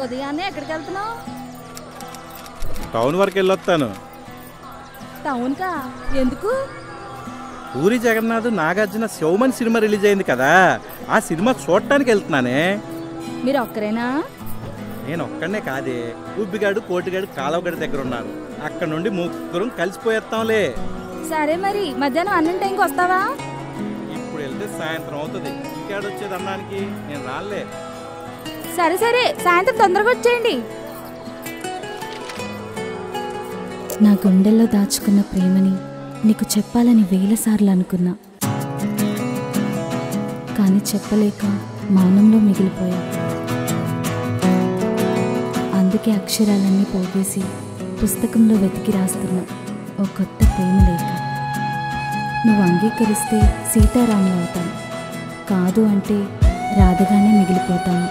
ఉదయాన్నే ఎక్కడికి వెళ్తున్నావు? టౌన్ వరకు వెళ్ళొస్తాను. టౌన్ కా? ఎందుకు? పూరి జగన్నాథ్ నాగార్జున శివమన్ సినిమా రిలీజ్ అయింది కదా, ఆ సినిమా చూడటానికి వెళ్తున్నానే. మీరు ఒక్కరేనా? నేను ఒక్కడనే కాదే, ఉబ్బిగాడు కోటిగాడు కాలవగడి దగ్గర ఉన్నాను. అక్కడ నుండి ముగ్గురం కలిసిపోయేస్తాంలే. సరే మరి మధ్యాహ్నం అన్నం టైంకి వస్తావా? ఇప్పుడు వెళ్తే సాయంత్రం అవుతుంది. ఇంకాడు వచ్చేది అన్నానికి నేను రాలే. సరే సరే సాయంత్రం తొందరగా వచ్చేయండి. నా గుండెల్లో దాచుకున్న ప్రేమని నీకు చెప్పాలని 1000 సార్లు అనుకున్నా, కానీ చెప్పలేక మౌనంలో మిగిలిపోయా. అందుకే అక్షరాలన్నీ పోగేసి పుస్తకంలో వెతికి రాస్తున్నా ఓ కొత్త ప్రేమ లేఖ. నువ్వు అంగీకరిస్తే సీతారాములు అవుతాను, కాదు అంటే రాధగానే మిగిలిపోతాను.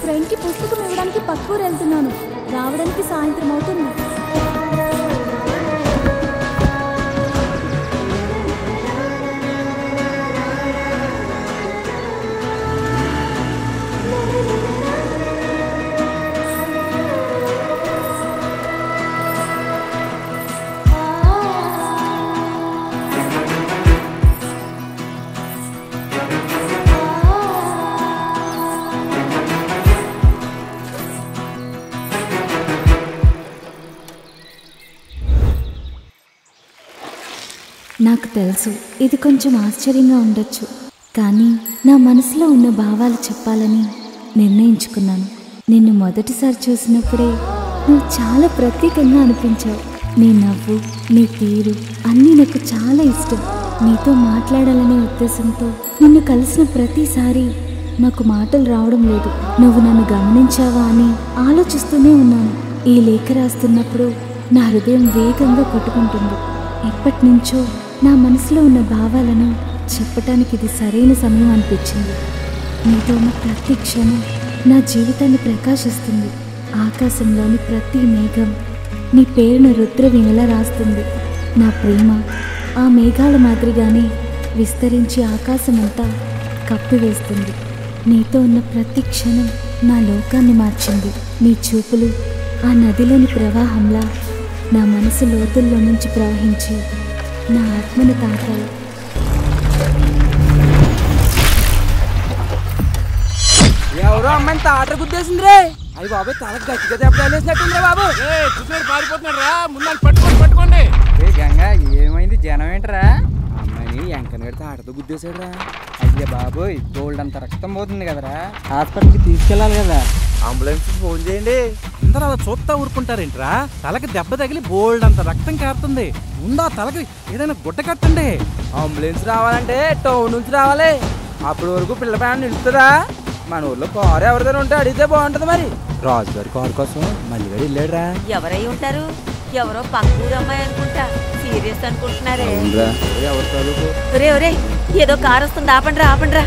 ఫ్రెండ్కి పుస్తకం ఇవ్వడానికి పక్కూరు వెళ్తున్నాను. రావడానికి సాయంత్రం అవుతుంది. నాకు తెలుసు ఇది కొంచెం ఆశ్చర్యంగా ఉండొచ్చు, కానీ నా మనసులో ఉన్న భావాలు చెప్పాలని నిర్ణయించుకున్నాను. నిన్ను మొదటిసారి చూసినప్పుడే నువ్వు చాలా ప్రత్యేకంగా అనిపించావు. నీ నవ్వు, నీ తీరు అన్నీ నాకు చాలా ఇష్టం. నీతో మాట్లాడాలనే ఉద్దేశంతో నిన్ను కలిసిన ప్రతిసారి నాకు మాటలు రావడం లేదు. నువ్వు నన్ను గమనించావా అని ఆలోచిస్తూనే ఉన్నాను. ఈ లేఖ రాస్తున్నప్పుడు నా హృదయం వేగంగా కొట్టుకుంటుంది. ఎప్పటి నుంచో నా మనసులో ఉన్న భావాలను చెప్పటానికి ఇది సరైన సమయం అనిపించింది. నీతో ఉన్న ప్రతి క్షణం నా జీవితాన్ని ప్రకాశిస్తుంది. ఆకాశంలోని ప్రతి మేఘం నీ పేరును రుద్రవీణలా రాస్తుంది. నా ప్రేమ ఆ మేఘాల మాదిరిగానే విస్తరించి ఆకాశమంతా కప్పివేస్తుంది. నీతో ఉన్న ప్రతి క్షణం నా లోకాన్ని మార్చింది. నీ చూపులు ఆ నదిలోని ప్రవాహంలా నా మనసు లోతుల్లో నుంచి ప్రవహించి నా ఆత్మను తాకాయి. ఎవరో అమ్మాయిని తాట గుద్దేసింది రే. అయ్యి బాబాయ్ తల గట్టిగా దెబ్బతేసినట్టుంది బాబు. చూసాడు పారిపోతున్నాడు రా, ముందు పట్టుకోండి. ఏ గంగా ఏమైంది? జనం ఏంటరా? అమ్మాయిని ఎంక పిల్లగాడి తాటతో గుద్దేశాడురా. అయ్యా బాబోయ్, గోల్డ్ అంత రక్తం పోతుంది కదరా, హాస్పిటల్కి తీసుకెళ్ళాలి కదా. అంబులెన్స్ ఫోన్ చేయండి. అందరూ అలా చూస్తా ఊరుకుంటారేంట్రా? తలకి దెబ్బ తగిలి బోల్డ్ అంత రక్తం కారుతుంది. ముందా తలకి ఏదైనా గుడ్డ కట్టండి. అంబులెన్స్ రావాలంటే టౌన్ నుంచి రావాలి. అప్పటి వరకు పిల్ల ప్యాన్ నిలుస్తుందా? మన ఊర్లో కారు ఎవరిదైనా ఉంటే అడిగితే బాగుంటుంది. మరి రాజుగారి కారు కోసం మళ్ళీ వెళ్ళాడురా. ఎవరై ఉంటారు? ఎవరో పక్కూరు అమ్మాయి అనుకుంటా. సీరియస్ అనుకుంటున్నారే. ఎవరి తాలూకు? ఒరే ఒరే, ఏదో కారు వస్తుంది, ఆపండ్రా ఆపండ్రా.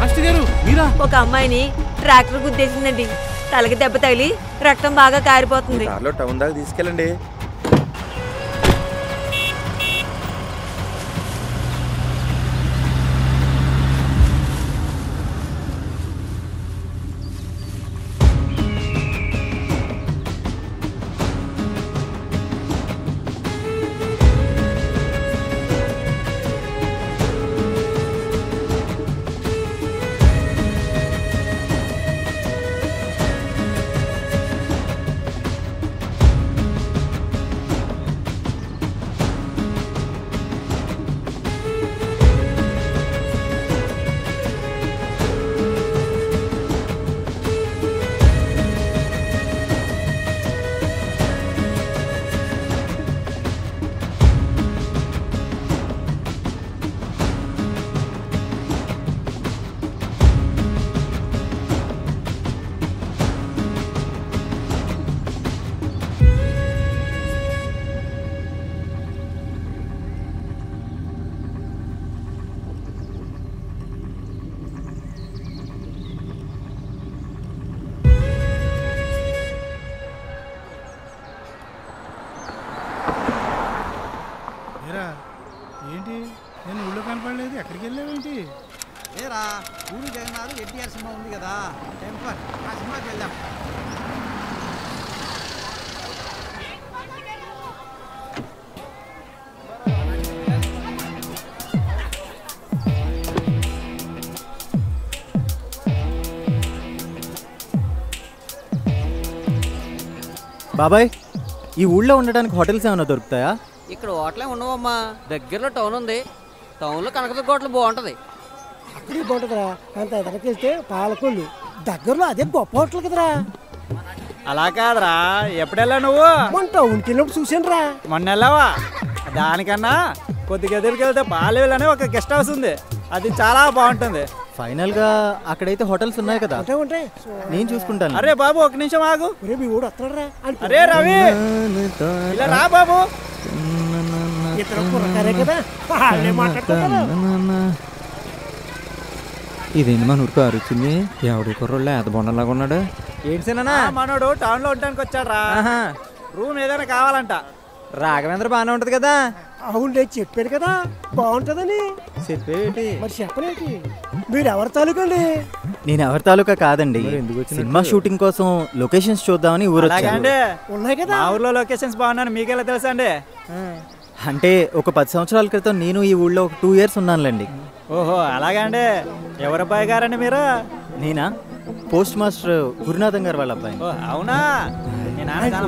మాస్టర్ గారు మీరా? ఒక అమ్మాయిని ట్రాక్టర్ గుద్దేసిందండి. తలకి దెబ్బ తగిలి రక్తం బాగా కారిపోతుంది. కార్లో టౌన్ దాకా తీసుకెళ్ళండి. ఏంటి నేను ఊళ్ళో కనపడలేదు, ఎక్కడికి వెళ్ళావేంటి? ఏరా పూరి జగన్నాథ్ ఎన్టీఆర్ సినిమా ఉంది కదా, టెంపర్, ఆ సినిమాకి వెళ్దాం. బాబాయ్, ఈ ఊళ్ళో ఉండడానికి హోటల్స్ ఏమైనా దొరుకుతాయా? ఇక్కడ హోటలే ఉండవమ్మా. దగ్గరలో టౌన్ ఉంది. టౌన్లో కనకదుర్గ హోటల్ బాగుంటుంది. అక్కడే బాగుంటుందిరా. అంత ఎదరికెళ్తే పాలకొల్లు, దగ్గరలో అదే గొప్ప హోటల్ కదరా. అలా కాదురా, ఎప్పుడెళ్ళా నువ్వు? మొన్న టౌన్కి వెళ్ళినప్పుడు చూసాను రా. మొన్న వెళ్ళావా? దానికన్నా కొద్దిగా ఎదురుకి వెళ్తే బాలేవల్ అనే ఒక గెస్ట్ హౌస్ ఉంది, అది చాలా బాగుంటుంది. ఫైనల్ గా అక్కడైతే హోటల్స్ ఉన్నాయి కదా, ఉంటాయి. నేను చూసుకుంటాను. అరే బాబు, ఒక నిమిషం ఆగు. మీ ఊడు వస్తాడరా. అరే రవి, ఇలా రా బాబు. ఇతర కుర్రకారే కదా, వాళ్ళే మాట్లాడుకుంటారు. ఇదేంటి మన ఊరికి అరుచింది? ఎవడి కుర్రోళ్ళే అత బొండలాగా ఉన్నాడు. ఏంటినా మనోడు టౌన్ లో ఉండడానికి వచ్చాడు రా. రూమ్ ఏదైనా కావాలంట. రాఘవేంద్ర బాగానే ఉంటది కదా. అవును, నేను చెప్పాను కదా బాగుంటదని. చెప్పేటి మరి చెప్పలేటి. మీరు ఎవరి తాలూకా అండి? నేను ఎవరి తాలూకా కాదండి, సినిమా షూటింగ్ కోసం లొకేషన్స్ చూద్దామని ఊరు ఉన్నాయి కదా. మా ఊర్లో లొకేషన్స్ బాగున్నాను మీకెలా తెలుసా అండి? అంటే ఒక 10 సంవత్సరాల క్రితం నేను ఈ ఊళ్ళో ఒక 2 years ఉన్నానులేండి. ఓహో అలాగా అండి. ఎవరి అబ్బాయి గారండి మీరు? నేనా, పోస్ట్ మాస్టర్ గురునాథం గారు వాళ్ళ అబ్బాయి. అవునా?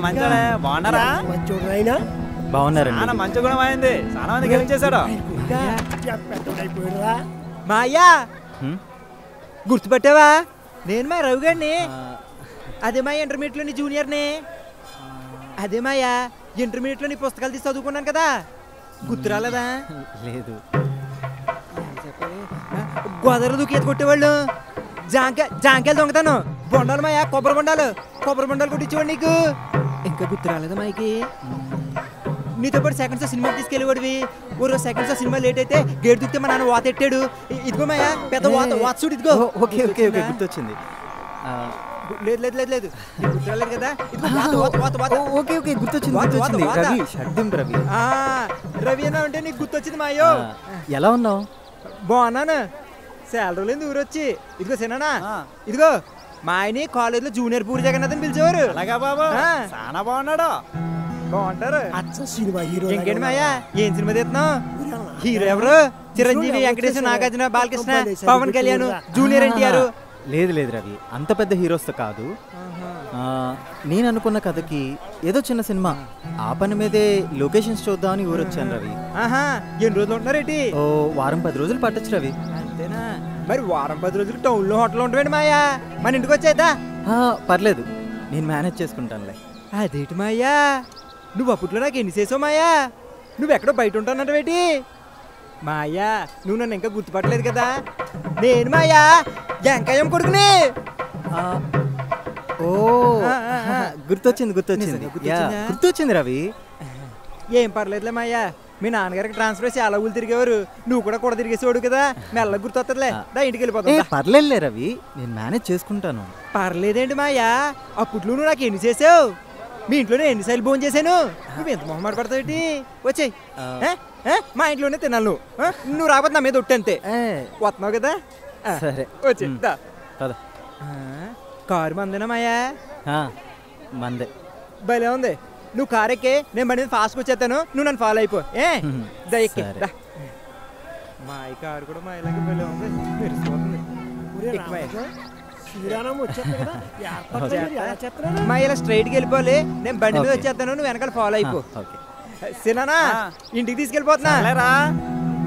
మంచిగా బాగున్నారా? అయినా బాగున్నారండి. మంచి గుణం అయింది, చాలా మంది గెలిచేశాడు. మా అయ్యా గుర్తుపట్టావా? నేను మా రవి గారిని. అదే మా ఇంటర్మీడియట్లోని జూనియర్ని. అదే మాయా ఇంటర్మీడియట్లోని పుస్తకాలు తీసి చదువుకున్నాను కదా, గుర్తు రాలేదా? లేదు. గోదావరి దూకి ఎత్తి కొట్టేవాళ్ళు, జాంకాయలు దొంగతాను, బొండాలు మాయా, కొబ్బరి బొండాలు కొట్టించేవాడు నీకు. ఇంకా గుర్తు రాలేదా మాయకి? నీతో పాటు సెకండ్స్ సినిమాకి తీసుకెళ్ళేవాడివి. ఓ రోజు సెకండ్స్ సినిమా లేట్ అయితే గేట్ దుక్కితే మా నాన్న వాత ఎట్టాడు. ఇదిగో మాయా పెద్ద వాత చూడు, ఇదిగో. ఓకే ఓకే ఓకే, గుర్తొచ్చింది. లేదు గుర్తు రాలేదు కదా. ఓకే ఓకే, గుర్తొచ్చింది. రవి రవి అన్నా అంటే నీకు గుర్తొచ్చింది మాయో. ఎలా ఉన్నావు? బాగున్నాను. శాలరీలేదు ఊరొచ్చి. ఇదిగో సినా, ఇదిగో మా ఆయన్ని కాలేజీలో జూనియర్ పూరి జగన్నాథ్ అని పిలిచేవారు. అలాగా బాబు, చాలా బాగున్నాడు. బాగుంటారు. సినిమా హీరో ఇంకేంటి మాయా, ఏం సినిమా తీస్తున్నావు? హీరో ఎవరు? చిరంజీవి, వెంకటేశ్వర, నాగార్జున, బాలకృష్ణ, పవన్ కళ్యాణ్, జూనియర్ ఎన్టీఆర్. లేదు రవి, అంత పెద్ద హీరోస్ కాదు. నేను అనుకున్న కథకి ఏదో చిన్న సినిమా, ఆ పని మీదే లొకేషన్స్ చూద్దామని ఊరొచ్చాను రవి. ఆహా, ఎన్ని రోజులు ఉంటున్నారేంటి? ఓ వారం 10 రోజులు పట్టొచ్చు రవి. అంతేనా? మరి వారం 10 రోజులు టౌన్లో హోటల్ ఉంటావేంటి మాయా? మన ఇంటికి వచ్చేద్దా? పర్లేదు, నేను మేనేజ్ చేసుకుంటానులే. అదేంటి మాయా, నువ్వు అప్పట్లో నాకు ఎన్ని చేసావు మాయా? నువ్వు ఎక్కడో బయట ఉంటానంటావేటి? మాయా, నువ్వు నన్ను ఇంకా గుర్తుపట్టలేదు కదా. నేను మాయా వెంకయ్యం కొడుకుని. ఓ గుర్తొచ్చింది గుర్తొచ్చింది రవి. ఏం పర్లేదులే మాయా, మీ నాన్నగారికి ట్రాన్స్ఫర్ చాలా ఊళ్ళు తిరిగేవారు, నువ్వు కూడా తిరిగేసేవాడు కదా, మెల్లగా గుర్తొస్తుందిలే. దా ఇంటికి వెళ్ళిపోతా. పర్లేదులే రవి, నేను మేనేజ్ చేసుకుంటాను. పర్లేదేంటి మాయా, అప్పట్లో నువ్వు నాకు ఎన్ని చేసావు? మీ ఇంట్లోనే ఎన్నిసార్లు భోజనం చేశాను? నువ్వు ఎంత మొహమాట పడతావు? వచ్చేయి, మా ఇంట్లోనే తినాలి. నువ్వు రాబోతు నా మీద ఒట్టంతే. వస్తున్నావు కదా, సరే వచ్చే. కారు మందేనా మాయా? మందే. భలే ఉంది. నువ్వు కారు ఎక్కే, నేను బండి మీద ఫాస్ట్గా వచ్చేస్తాను, నువ్వు నన్ను ఫాలో అయిపో. దా ఎక్కి దా. మా కారు కూడా మా ఇలాగే భలే ఉంది, మెరిసిపోతుంది. మా ఇలా స్ట్రైట్కి వెళ్ళిపోవాలి, నేను బండి మీద వచ్చేస్తాను, నువ్వు వెనకాల ఫాలో అయిపో. సినానా, ఇంటికి తీసుకెళ్ళిపోతున్నా.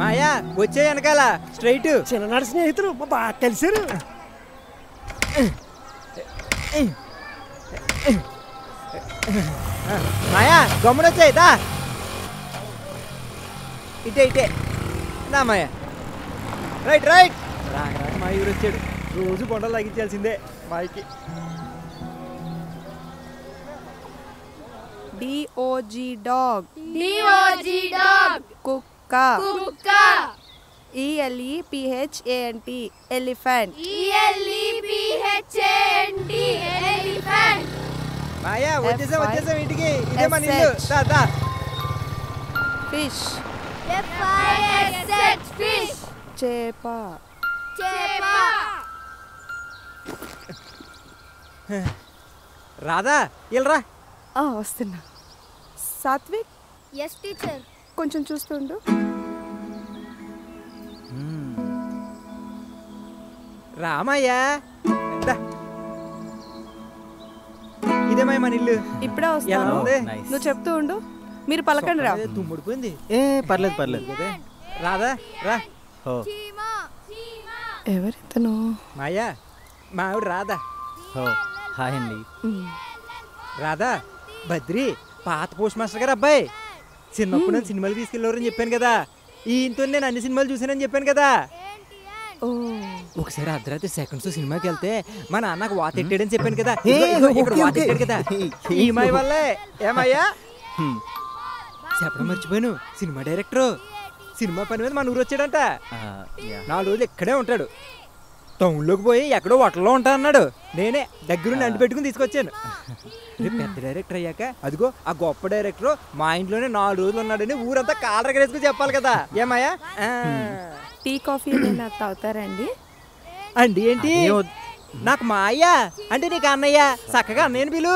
మాయా వచ్చే వెనకాల స్ట్రైట్. చిన్ననాడు స్నేహితులు బాగా కలిసారు. మాయా గమ్మున వచ్చాయి దా. ఇటే నా మాయా, రైట్ రైట్. రాక మా ఊరు వచ్చాడు, రోజు కొండలు తగ్గించాల్సిందే మాయకి. DOG dog. కుక్క. ELEPHANT elephant. మాయా వచ్చేసాం ఇంటికి. ఇదే మన ఇల్లు. దా. ఫిష్. చేప. రాదా ఇల్రా. వస్తున్నా. సాత్విక్. Yes teacher. కొంచెం చూస్తుండు. రామయ్యా, ఇదే మన ఇల్లు. ఇప్పుడే వస్తాను, నువ్వు చెప్తూ ఉండు. మీరు పలకండి రా. తుమ్ముడిపోయింది. పర్లేదు. రాదా రా. ఎవరితను? మాయా మా ఆవిడ రాదా. హాయ్ అండి. రాదా బద్రి, పాత పోస్ట్ మాస్టర్ గారు అబ్బాయి. చిన్నప్పుడు నేను సినిమాలు తీసుకెళ్ళారని చెప్పాను కదా, ఈయనతో నేను అన్ని సినిమాలు చూసానని చెప్పాను కదా. ఒకసారి అర్ధరాత్రి సెకండ్స్ సినిమాకి వెళ్తే మా నాన్న నాకు వాత ఎట్టాడని చెప్పాను కదా, ఇక్కడ వాత ఎట్టాడు కదా. ఈ అమ్మాయి వల్లే. ఏమయ్యా చెప్పడం మర్చిపోయాను, సినిమా డైరెక్టరు. సినిమా పని మీద మన ఊరు వచ్చాడంట. 4 రోజులు ఇక్కడే ఉంటాడు. టౌన్లోకి పోయి ఎక్కడో హోటల్లో ఉంటా అన్నాడు. నేనే దగ్గరుండి అంటి పెట్టుకుని తీసుకొచ్చాను. పెద్ద డైరెక్టర్ అయ్యాక అదిగో ఆ గొప్ప డైరెక్టర్ మా ఇంట్లోనే 4 రోజులు ఉన్నాడని ఊరంతా కాలర్ వేసుకుని చెప్పాలి కదా. ఏమయ్యా, టీ కాఫీ నాకు తాగుతారండి? అండి ఏంటి? నాకు మా అయ్య అంటే నీకు అన్నయ్య, చక్కగా అన్నయ్యని పిలు.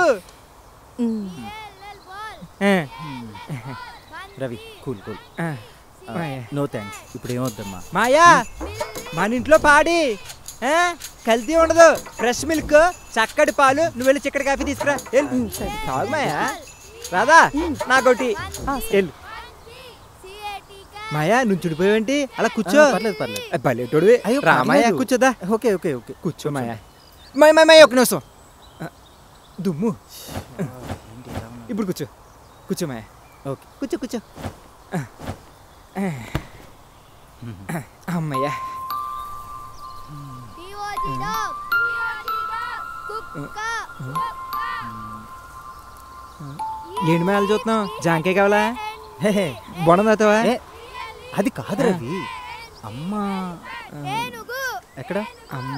రవి కూల్ నో థ్యాంక్స్, ఇప్పుడు ఏమొద్దమ్మా. మాయా మన ఇంట్లో పాడి కల్తీ ఉండదు, ఫ్రెష్ మిల్క్, చక్కటి పాలు. నువ్వు వెళ్ళి చిక్కటి కాఫీ తీసుకురా. తాగు మాయా. రాదా నాకోటి వెళ్ళు. మాయా నుంచుడిపోయావేంటి? అలా కూర్చో. పర్లేదు. పల్లెటూడు రామాయా, కూర్చోదా. ఓకే కూర్చో మాయా. మాయ ఒక నిమిషం. దుమ్ము. ఇప్పుడు కూర్చో మాయా. ఓకే కూర్చో. అమ్మయ్యా. ఏంటి మేళ చూస్తున్నావు? జాంకాయ కావాలా? బొండం తాతావా? అది కాదు రవి. అమ్మా ఎక్కడ? అమ్మ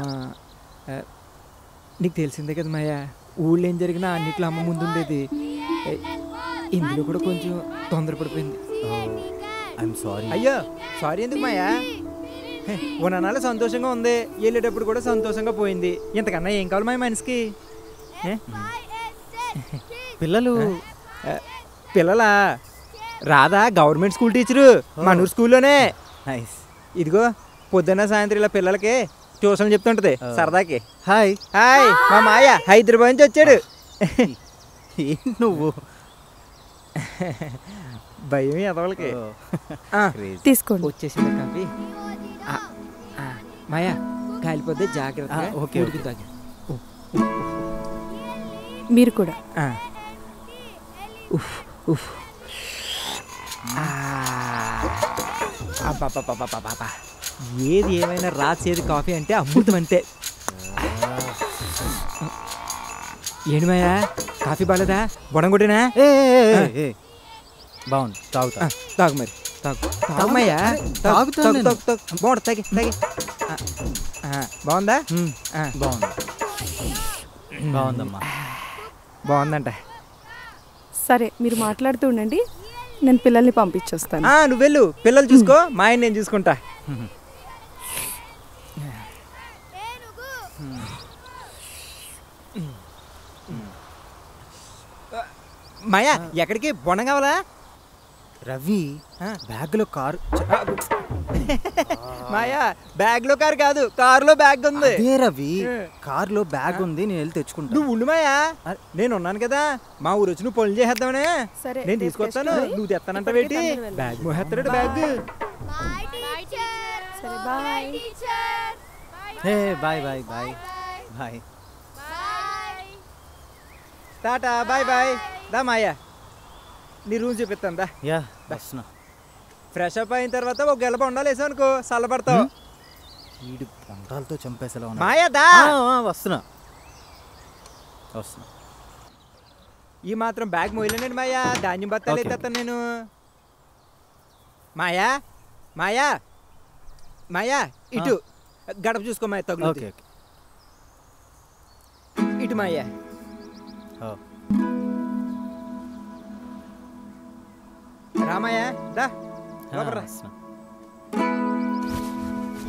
నీకు తెలిసిందే కదా మాయా, ఊళ్ళో ఏం జరిగినా అన్నిట్లో అమ్మ ముందు ఉండేది. ఇందులో కూడా కొంచెం తొందరపడిపోయింది. I'm sorry. అయ్యో సారీ ఎందుకు మాయా? ఉన్ననాళ్ళు సంతోషంగా ఉంది, వెళ్ళేటప్పుడు కూడా సంతోషంగా పోయింది. ఇంతకన్నా ఏం కావాలి మాయ మనిషికి? పిల్లలా? రాదా గవర్నమెంట్ స్కూల్ టీచరు, మనూరు స్కూల్లోనే. ఇదిగో పొద్దున్న సాయంత్రం ఇలా పిల్లలకి ట్యూషన్ చెప్తుంటది సరదాకి. హాయ్ మా మాయ హైదరాబాద్ నుంచి వచ్చాడు. ఏంటి నువ్వు భయం ఎదవలకి తీసుకోండి. వచ్చేసింది కాఫీ. మాయా కాలిపోతే జాగ్రత్త. ఓకే మీరు కూడా. ఏది ఏమైనా రాసేది కాఫీ అంటే అమృతం అంతే. ఏంటి మాయా కాఫీ బాలేదా? బొడంగుడినా? బాగుంది, తాగుతా. తాగు మరి, తాగుమయ్యా. బాగుంది, తాగి తాగి. బాగుందా? బాగుంది, బాగుందమ్మా. బాగుందంట. సరే మీరు మాట్లాడుతూ ఉండండి, నేను పిల్లల్ని పంపించొస్తాను. నువ్వు వెళ్ళు, పిల్లలు చూసుకో, మా ఆయన నేను చూసుకుంటా. మాయా ఎక్కడికి? బొండం కావాలా? రవి బ్యాగ్లో కారు. మాయా బ్యాగ్ లో కారు కాదు, కారులో బ్యాగ్ ఉంది. అదే రవి, కారులో బ్యాగ్ ఉంది, నేను వెళ్ళి తెచ్చుకుంటా. నువ్వు ఉండు మాయా, నేను ఉన్నాను కదా. మా ఊరు వచ్చి నువ్వు పనులు చేసేద్దామనే. నేను తీసుకొస్తాను, నువ్వు తెస్తానంట. పెట్టి బ్యాగ్ మోహేస్తాడు. Bag bye bye bye bye. Tata bye bye. దా మాయా, నీ రూమ్ చూపిస్తాను దా. యా వస్తున్నా. ఫ్రెష్ అప్ అయిన తర్వాత ఒక గెల బొండాలు వేసావు అనుకో, చల్లబడతావు. వీడు బొండాలతో చంపేసేలా మాయా దా. వస్తున్నా వస్తున్నా. ఈ మాత్రం బ్యాగ్ మోయలేనండి మాయా, ధాన్యం బత్తాలు ఎత్తేస్తాను నేను. మాయా మాయా మాయా ఇటు గడప చూసుకో మాయా, తగులు. ఇటు మాయా. రామయ్య దా.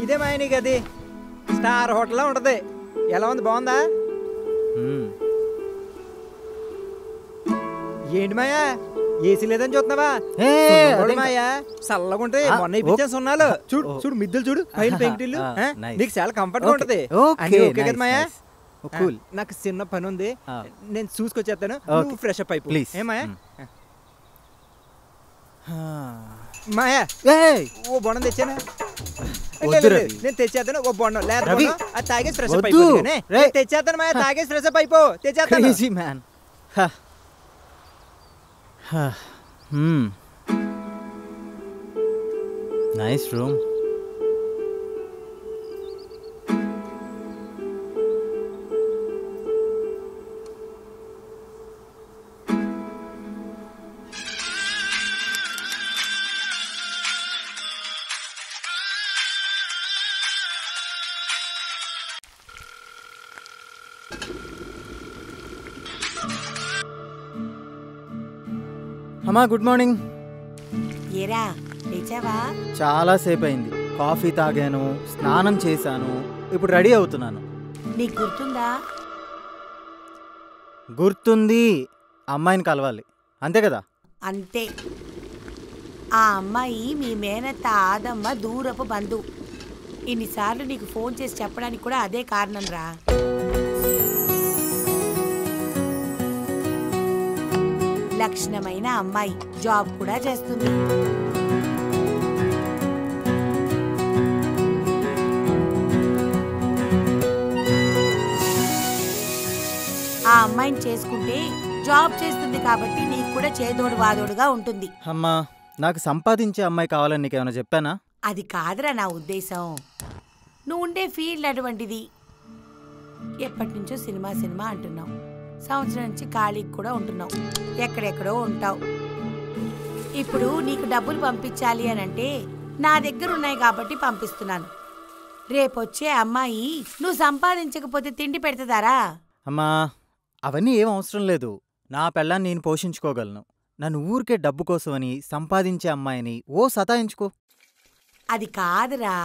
ఇదే మాయ నీకు అది స్టార్ హోటల్లో ఉంటది. ఎలా ఉంది? బాగుందా? ఏంటి మాయా ఏసీ లేదని చూస్తున్నావా? మాయా చల్లగా ఉంటాయి. మొన్న ఇప్పించాను సున్నాలు. చూడు చూడు, మిద్దులు చూడు, పైన పెంకిటిల్లు. నీకు చాలా కంఫర్ట్ గా ఉంటది. ఓకే కదా మాయా? నాకు చిన్న పని ఉంది, నేను చూసుకొచ్చేస్తాను. నువ్వు ఫ్రెష్ అప్ అయిపో. ఏ మాయా? మాయా ఓ బొండం తెచ్చానా? నేను తెచ్చేస్తాను. ఓ బొండం లేదా అది తాగేసి ఫ్రెష్ అప్ అయిపోయి తెచ్చేస్తాను. మాయా తాగేసి ఫ్రెష్ అప్ అయిపో. తెచ్చేస్తాను. Nice room. అమ్మా గుడ్ మార్నింగ్. ఏరా లేచావా? చాలా సేపు అయింది. కాఫీ తాగాను, స్నానం చేశాను, ఇప్పుడు రెడీ అవుతున్నాను. నీకు గుర్తుందా? గుర్తుంది, అమ్మాయిని కలవాలి, అంతే కదా? అంతే. ఆ అమ్మాయి మీ మేనత్త ఆదమ్మ దూరపు బంధువు. ఇన్నిసార్లు నీకు ఫోన్ చేసి చెప్పడానికి కూడా అదే కారణం రా. లక్షణమైన అమ్మాయి, జాబ్ కూడా చేస్తుంది. ఆ అమ్మాయిని చేసుకుంటే జాబ్ చేస్తుంది కాబట్టి నీకు కూడా చేదోడు వాదోడుగా ఉంటుంది. అమ్మా నాకు సంపాదించే అమ్మాయి కావాలని నీకేమైనా చెప్పానా? అది కాదురా నా ఉద్దేశం. నువ్వు ఉండే ఫీల్డ్ అటువంటిది. ఎప్పటి నుంచో సినిమా సినిమా అంటున్నావు, సంవత్సరం నుంచి ఖాళీకి కూడా ఉంటున్నావు, ఎక్కడెక్కడో ఉంటావు. ఇప్పుడు నీకు డబ్బులు పంపించాలి అని అంటే నా దగ్గర ఉన్నాయి కాబట్టి పంపిస్తున్నాను. రేపొచ్చే అమ్మాయి నువ్వు సంపాదించకపోతే తిండి పెడతారా? అమ్మా అవన్నీ ఏం అవసరం లేదు. నా పెళ్ళాన్ని నేను పోషించుకోగలను. నన్ను ఊరికే డబ్బు కోసమని సంపాదించే అమ్మాయిని ఓ సతాయించుకో. అది కాదురా,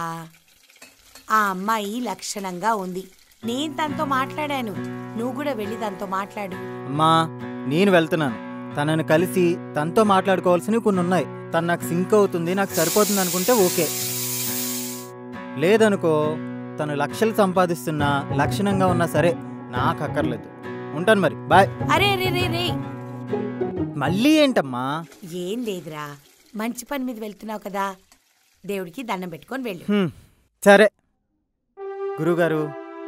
ఆ అమ్మాయి లక్షణంగా ఉంది. నేను తనతో మాట్లాడాను, నువ్వు కూడా వెళ్ళి తనతో మాట్లాడు. అమ్మా నేను వెళ్తున్నాను, తనను కలిసి తనతో మాట్లాడుకోవాల్సినవి కొన్ని ఉన్నాయి. తను నాకు సింక్ అవుతుంది, నాకు సరిపోతుంది అనుకుంటే ఓకే. లేదనుకో, తను లక్షలు సంపాదిస్తున్నా లక్షణంగా ఉన్నా సరే నాకు అక్కర్లేదు. ఉంటాను మరి, బాయ్. అరే రే రే రే మళ్ళీ ఏంటమ్మా? ఏం లేదురా, మంచి పని మీద వెళ్తున్నావు కదా, దేవుడికి దండం పెట్టుకొని వెళ్ళు. సరే గురుగారు,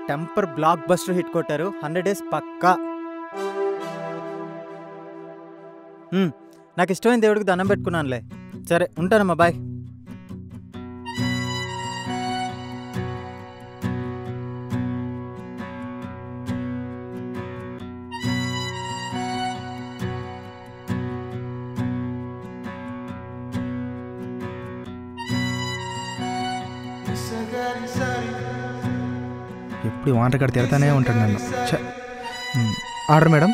టెంపర్ బ్లాక్ బస్టర్ హిట్ కొట్టారు, 100 days పక్కా. నాకు ఇష్టమైన దేవుడికి దండం పెట్టుకున్నానులే. సరే ఉంటానమ్మా, బాయ్. ఎప్పుడు వాంటర్ కాడ తిడతానే ఉంటాడు నన్ను. Order madam.